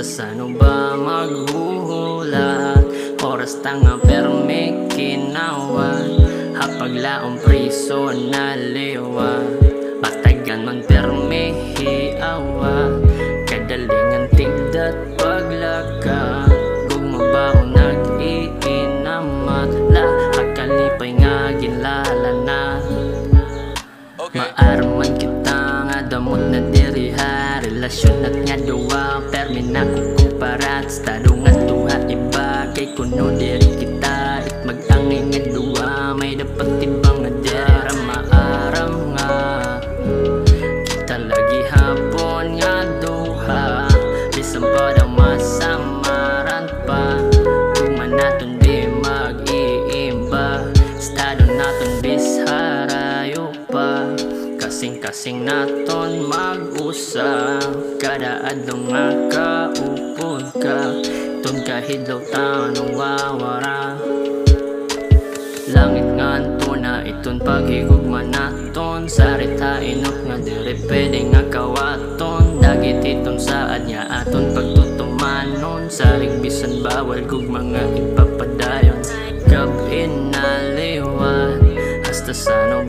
sano ba maghuhulat? Oras tanga pero may kinawa, hapaglaong priso na liwa. Patagan man pero may hiawa, kadalingan tigdat paglaka. Gugmabaon nag-iinamat, lahat kalipay nga ginlalana. Maaraman kita nga damot na diriha, relasyon at nga duwa, permi na kukumparat. Estado nga tuha iba, kay kuno diri kita, it mag-angay nga duwa, may dapat ibang nga dira. Maaram nga kita lagi hapon nga duha, bisan pa daw masamaran pa. Tuma naton di mag-iimba, estado naton bis harayo pa. Kasing-kasing naton mag-usap, kada adlaw nga kaupod ka, ton kahidlaw tanong wawara. Langit nga na iton paghigugma naton, sarita inok nga diri pwede nga kawaton. Dagit iton saad nga aton pagtutumanon, saring bisan bawal gugma nga ipapadayon. Gabi na liwat, hasta sano